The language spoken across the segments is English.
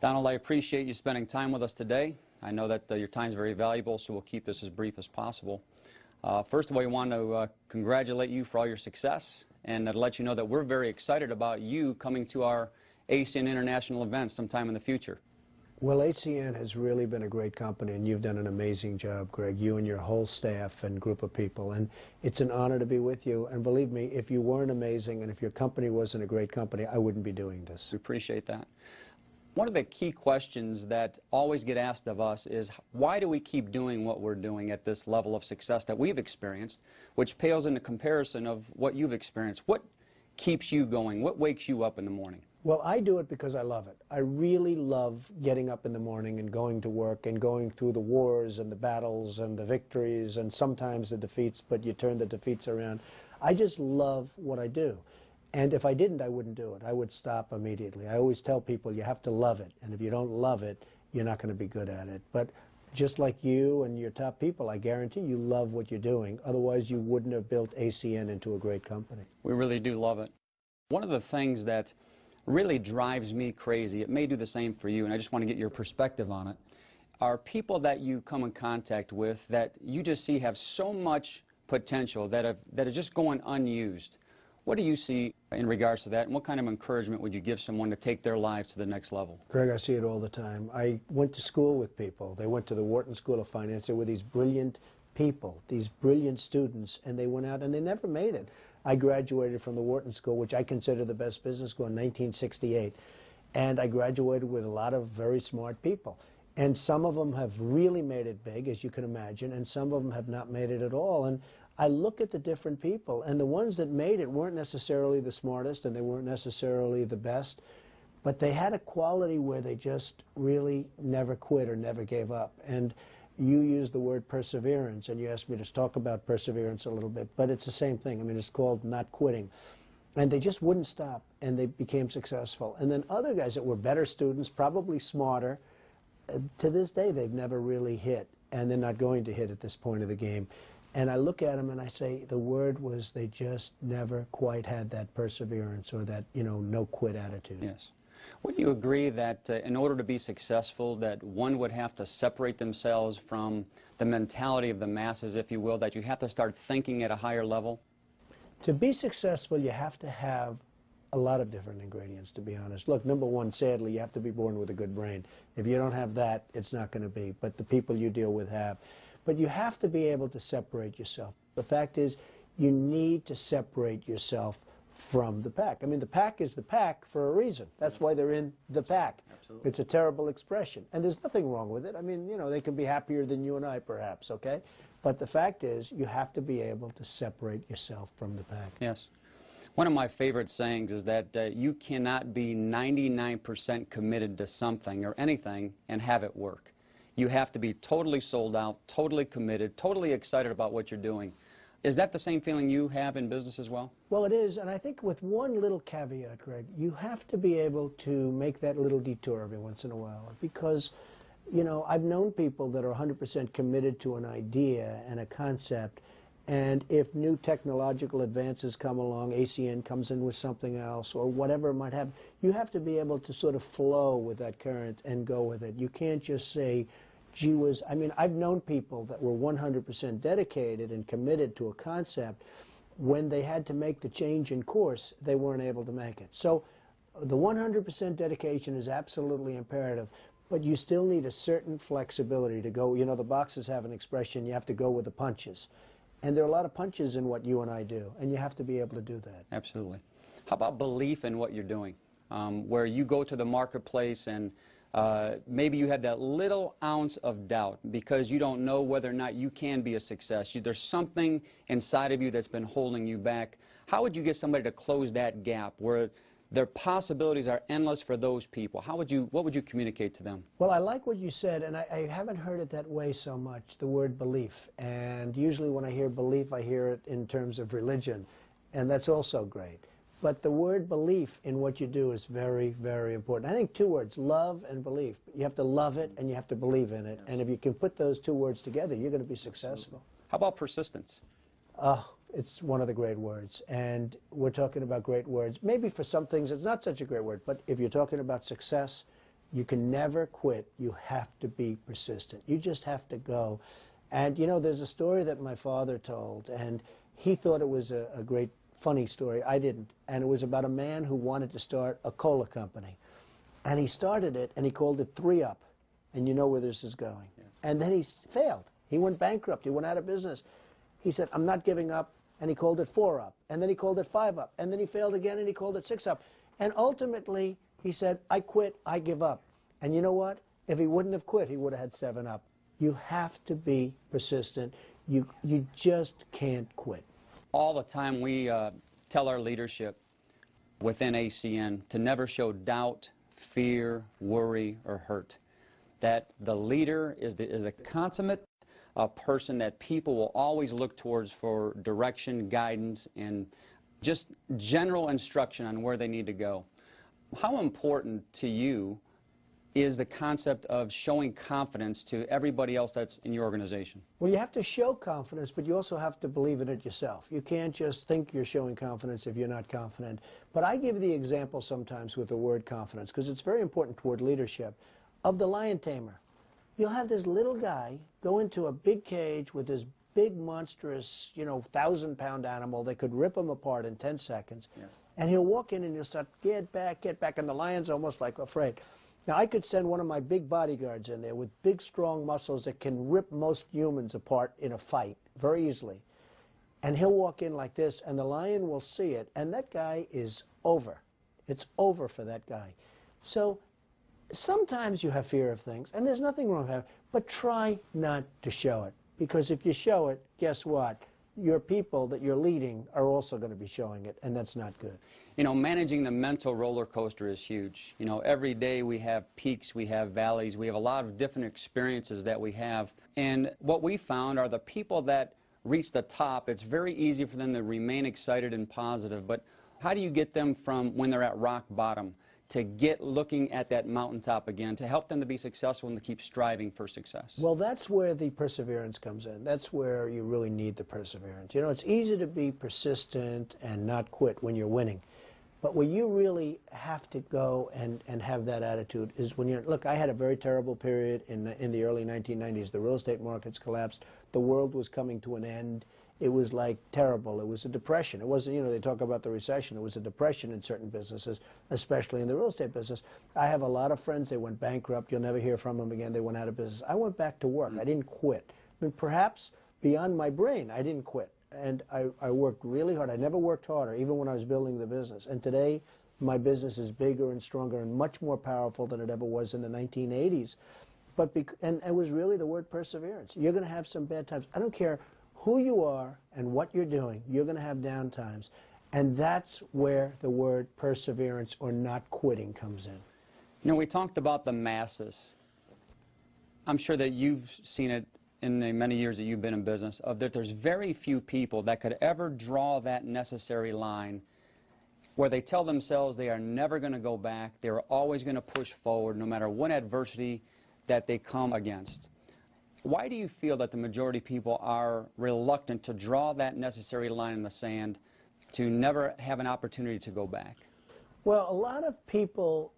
Donald, I appreciate you spending time with us today. I know that your time is very valuable, so we'll keep this as brief as possible. First of all, we want to congratulate you for all your success and to let you know that we're very excited about you coming to our ACN International event sometime in the future. Well, ACN has really been a great company, and you've done an amazing job, Greg, you and your whole staff and group of people. And it's an honor to be with you. And believe me, if you weren't amazing and if your company wasn't a great company, I wouldn't be doing this. We appreciate that. One of the key questions that always get asked of us is, why do we keep doing what we're doing at this level of success that we've experienced, which pales into comparison of what you've experienced? What keeps you going? What wakes you up in the morning? Well, I do it because I love it. I really love getting up in the morning and going to work and going through the wars and the battles and the victories and sometimes the defeats, but you turn the defeats around. I just love what I do. And if I didn't, I wouldn't do it. I would stop immediately. I always tell people you have to love it, and if you don't love it, you're not going to be good at it. But just like you and your top people, I guarantee you love what you're doing. Otherwise, you wouldn't have built ACN into a great company. We really do love it. One of the things that really drives me crazy, it may do the same for you, and I just want to get your perspective on it, are people that you come in contact with that you just see have so much potential that are just going unused. What do you see in regards to that, and what kind of encouragement would you give someone to take their lives to the next level? Greg, I see it all the time. I went to school with people. They went to the Wharton School of Finance. There were these brilliant people, these brilliant students, and they went out and they never made it. I graduated from the Wharton School, which I consider the best business school, in 1968, and I graduated with a lot of very smart people. And some of them have really made it big, as you can imagine, and some of them have not made it at all. And I look at the different people, and the ones that made it weren't necessarily the smartest, and they weren't necessarily the best, but they had a quality where they just really never quit or never gave up. And you used the word perseverance, and you asked me to talk about perseverance a little bit, but it's the same thing. I mean, it's called not quitting. And they just wouldn't stop, and they became successful. And then other guys that were better students, probably smarter, to this day, they've never really hit, and they're not going to hit at this point of the game. And I look at them and I say the word was they just never quite had that perseverance or that, no quit attitude. Yes. Would you agree that in order to be successful, that one would have to separate themselves from the mentality of the masses, if you will, that you have to start thinking at a higher level? To be successful, you have to have a lot of different ingredients, to be honest. Look, number one, sadly, you have to be born with a good brain. If you don't have that, it's not going to be, but the people you deal with have. But you have to be able to separate yourself. The fact is, you need to separate yourself from the pack. I mean, the pack is the pack for a reason. That's why they're in the pack. Absolutely. It's a terrible expression. And there's nothing wrong with it. I mean, they can be happier than you and I, perhaps, okay? But the fact is, you have to be able to separate yourself from the pack. Yes. One of my favorite sayings is that you cannot be 99% committed to something or anything and have it work. You have to be totally sold out, totally committed, totally excited about what you're doing. Is that the same feeling you have in business as well? Well, it is, and I think with one little caveat, Greg, you have to be able to make that little detour every once in a while because, I've known people that are 100% committed to an idea and a concept, and if new technological advances come along, ACN comes in with something else or whatever it might have, you have to be able to sort of flow with that current and go with it. You can't just say, gee whiz. I mean, I've known people that were 100% dedicated and committed to a concept. When they had to make the change in course, they weren't able to make it. So the 100% dedication is absolutely imperative, but you still need a certain flexibility to go. The boxers have an expression, you have to go with the punches. And there are a lot of punches in what you and I do, and you have to be able to do that. Absolutely. How about belief in what you're doing? Where you go to the marketplace and maybe you have that little ounce of doubt because you don't know whether or not you can be a success. There's something inside of you that's been holding you back. How would you get somebody to close that gap where their possibilities are endless for those people? What would you communicate to them? Well, I like what you said, and I haven't heard it that way so much, the word belief. And usually when I hear belief, I hear it in terms of religion, and that's also great. But the word belief in what you do is very, very important. I think two words, love and belief. You have to love it and you have to believe in it. Yes. And if you can put those two words together, you're going to be successful. How about persistence? It's one of the great words. And we're talking about great words. Maybe for some things it's not such a great word, but if you're talking about success, You can never quit. You have to be persistent. You just have to go. And, you know, there's a story that my father told, and he thought it was a great, funny story. I didn't. And it was about a man who wanted to start a cola company. And he started it, and he called it 3-Up. And you know where this is going. Yeah. And then he failed. He went bankrupt. He went out of business. He said, I'm not giving up. And he called it 4-Up. And then he called it 5-Up. And then he failed again, and he called it 6-Up. And ultimately, he said, I quit. I give up. And you know what? If he wouldn't have quit, he would have had 7-Up. You have to be persistent. You just can't quit. All the time we tell our leadership within ACN to never show doubt, fear, worry, or hurt. That the leader is the consummate person that people will always look towards for direction, guidance, and just general instruction on where they need to go. How important to you is the concept of showing confidence to everybody else that's in your organization? Well, you have to show confidence, but you also have to believe in it yourself. You can't just think you're showing confidence if you're not confident. But I give the example sometimes with the word confidence, because it's very important toward leadership, of the lion tamer. You'll have this little guy go into a big cage with this big, monstrous, 1,000-pound animal that could rip him apart in 10 seconds. Yes. And he'll walk in and he'll start, get back, and the lion's almost like afraid. Now, I could send one of my big bodyguards in there with big, strong muscles that can rip most humans apart in a fight very easily. And he'll walk in like this, and the lion will see it, and that guy is over. It's over for that guy. So sometimes you have fear of things, and there's nothing wrong with that, but try not to show it. Because if you show it, guess what? Your people that you're leading are also going to be showing it, and that's not good. You know, managing the mental roller coaster is huge. You know, every day we have peaks, we have valleys, we have a lot of different experiences that we have. And what we found are the people that reach the top, it's very easy for them to remain excited and positive, but how do you get them from when they're at rock bottom to get looking at that mountaintop again, to help them to be successful and to keep striving for success? Well, that's where the perseverance comes in. That's where you really need the perseverance. You know, it's easy to be persistent and not quit when you're winning. But where you really have to go and have that attitude is when you're, look, I had a very terrible period in the early 1990s. The real estate markets collapsed. The world was coming to an end. It was like terrible. It was a depression. It wasn't, they talk about the recession. It was a depression in certain businesses, especially in the real estate business. I have a lot of friends. They went bankrupt. You'll never hear from them again. They went out of business. I went back to work. I didn't quit. I mean, perhaps beyond my brain, I didn't quit. And I worked really hard. I never worked harder, even when I was building the business. And today, my business is bigger and stronger and much more powerful than it ever was in the 1980s. And it was really the word perseverance. You're going to have some bad times. I don't care who you are and what you're doing, you're going to have down times. And that's where the word perseverance or not quitting comes in. You know, we talked about the masses. I'm sure that you've seen it in the many years that you've been in business, that there's very few people that could ever draw that necessary line where they tell themselves they are never going to go back, they're always going to push forward no matter what adversity that they come against. Why do you feel that the majority of people are reluctant to draw that necessary line in the sand to never have an opportunity to go back? Well, a lot of people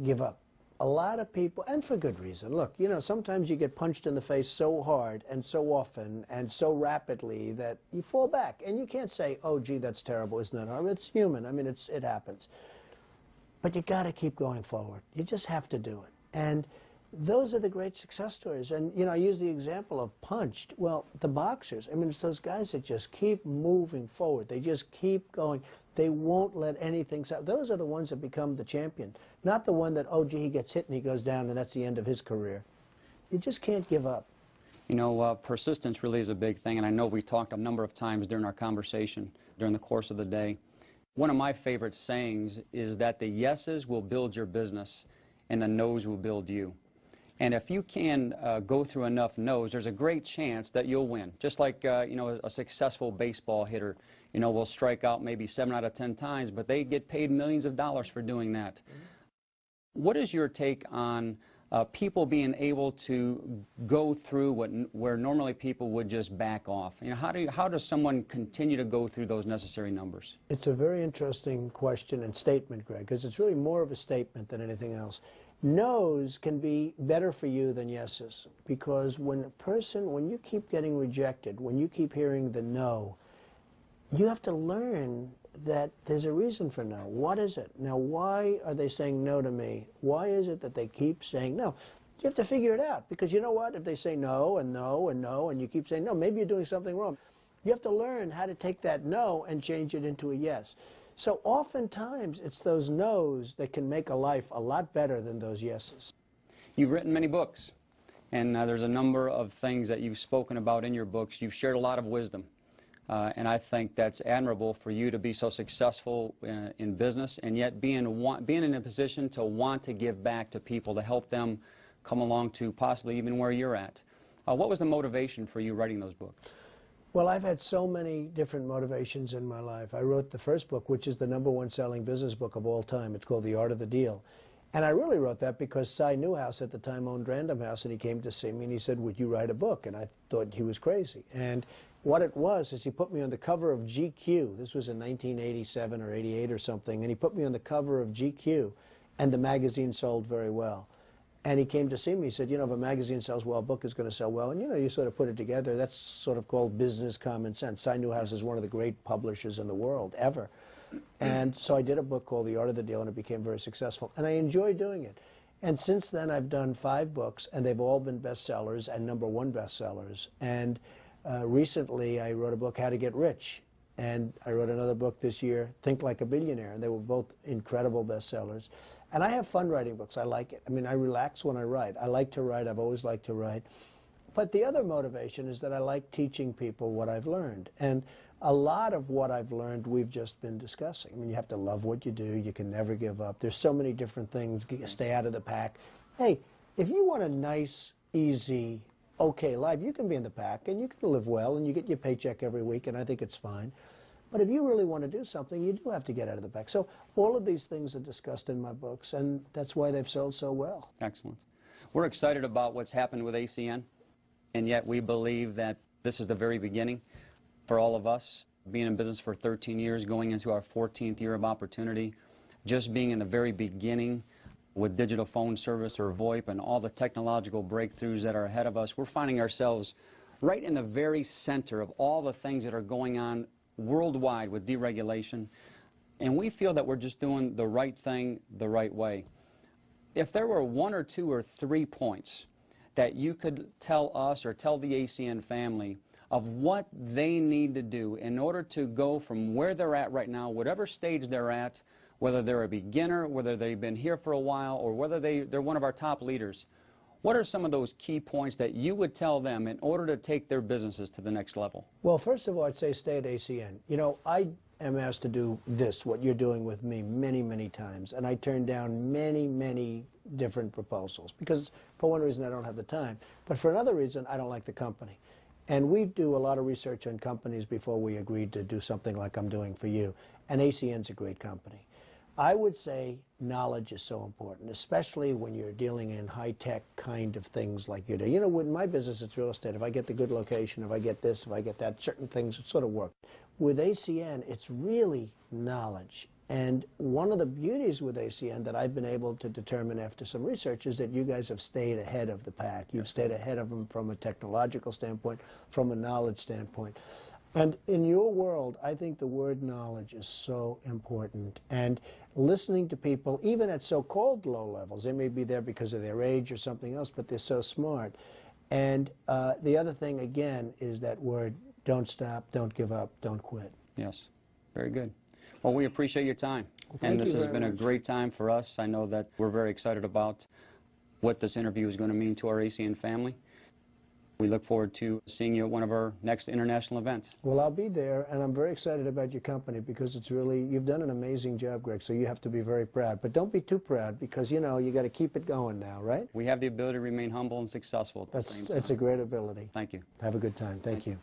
give up. A lot of people, and for good reason. Look, sometimes you get punched in the face so hard and so often and so rapidly that you fall back. And you can't say, oh, gee, that's terrible, isn't that hard? It's human. I mean, it happens. But you got to keep going forward. You just have to do it. And those are the great success stories. And, I use the example of punched. Well, the boxers, I mean, it's those guys that just keep moving forward. They just keep going. They won't let anything stop. Those are the ones that become the champion, not the one that, oh, gee, he gets hit and he goes down and that's the end of his career. You just can't give up. Persistence really is a big thing, and I know we talked a number of times during our conversation during the course of the day. One of my favorite sayings is that the yeses will build your business and the no's will build you. And if you can go through enough no's, there's a great chance that you'll win. Just like, a successful baseball hitter, will strike out maybe 7 out of 10 times, but they get paid millions of dollars for doing that. What is your take on people being able to go through where normally people would just back off? How does someone continue to go through those necessary numbers? It's a very interesting question and statement, Greg, because it's really more of a statement than anything else. no's can be better for you than yeses, because when you keep getting rejected, when you keep hearing the no, you have to learn that there's a reason for no. What is it? Now, why are they saying no to me? Why is it that they keep saying no? You have to figure it out, because you know what? If they say no and no and no and you keep saying no, maybe you're doing something wrong. You have to learn how to take that no and change it into a yes. So oftentimes it's those no's that can make a life a lot better than those yeses. You've written many books, and there's a number of things that you've spoken about in your books. You've shared a lot of wisdom, and I think that's admirable for you to be so successful in business, and yet being in a position to want to give back to people, to help them come along to possibly even where you're at. What was the motivation for you writing those books? Well, I've had so many different motivations in my life. I wrote the first book, which is the #1 selling business book of all time. It's called The Art of the Deal. And I really wrote that because Cy Newhouse at the time owned Random House, and he came to see me and he said, would you write a book? And I thought he was crazy. And what it was is he put me on the cover of GQ. This was in 1987 or 88 or something. And he put me on the cover of GQ, and the magazine sold very well. And he came to see me. He said, you know, if a magazine sells well, a book is going to sell well. And, you know, you sort of put it together. That's sort of called business common sense. Cy Newhouse is one of the great publishers in the world, ever. And so I did a book called The Art of the Deal, and it became very successful. And I enjoy doing it. And since then, I've done 5 books, and they've all been bestsellers and #1 bestsellers. And recently, I wrote a book, How to Get Rich. And I wrote another book this year, Think Like a Billionaire, and they were both incredible bestsellers. And I have fun writing books. I like it. I mean, I relax when I write. I like to write. I've always liked to write. But the other motivation is that I like teaching people what I've learned. And a lot of what I've learned, we've just been discussing. I mean, you have to love what you do. You can never give up. There's so many different things. Stay out of the pack. Hey, if you want a nice, easy, okay life, you can be in the pack, and you can live well, and you get your paycheck every week, and I think it's fine. But if you really want to do something, you do have to get out of the pack. So all of these things are discussed in my books, and that's why they've sold so well. Excellent. We're excited about what's happened with ACN, and yet we believe that this is the very beginning for all of us. Being in business for 13 years, going into our 14th year of opportunity, just being in the very beginning with digital phone service or VoIP and all the technological breakthroughs that are ahead of us, we're finding ourselves right in the very center of all the things that are going on worldwide with deregulation, and we feel that we're just doing the right thing the right way. If there were 1 or 2 or 3 points that you could tell us or tell the ACN family of what they need to do in order to go from where they're at right now, whatever stage they're at, whether they're a beginner, whether they've been here for a while, or whether they're one of our top leaders, what are some of those key points that you would tell them in order to take their businesses to the next level? Well, first of all, I'd say stay at ACN. You know, I am asked to do this, what you're doing with me, many, many times, and I turn down many, many different proposals because, for one reason, I don't have the time, but for another reason, I don't like the company. And we do a lot of research on companies before we agreed to do something like I'm doing for you, and ACN's a great company. I would say knowledge is so important, especially when you're dealing in high-tech kind of things like you do. You know, in my business, it's real estate. If I get the good location, if I get this, if I get that, certain things sort of work. With ACN, it's really knowledge. And one of the beauties with ACN that I've been able to determine after some research is that you guys have stayed ahead of the pack. You've stayed ahead of them from a technological standpoint, from a knowledge standpoint. And in your world, I think the word knowledge is so important. And listening to people, even at so-called low levels, they may be there because of their age or something else, but they're so smart. And the other thing, again, is that word, don't stop, don't give up, don't quit. Yes, very good. Well, we appreciate your time. Thank and this you has very been much. a great time for us. I know that we're very excited about what this interview is going to mean to our ACN family. We look forward to seeing you at one of our next international events. Well, I'll be there, and I'm very excited about your company because it's really, you've done an amazing job, Greg, so you have to be very proud. But don't be too proud because, you know, you got to keep it going now, right? We have the ability to remain humble and successful at the same time. That's a great ability. Thank you. Have a good time. Thank you.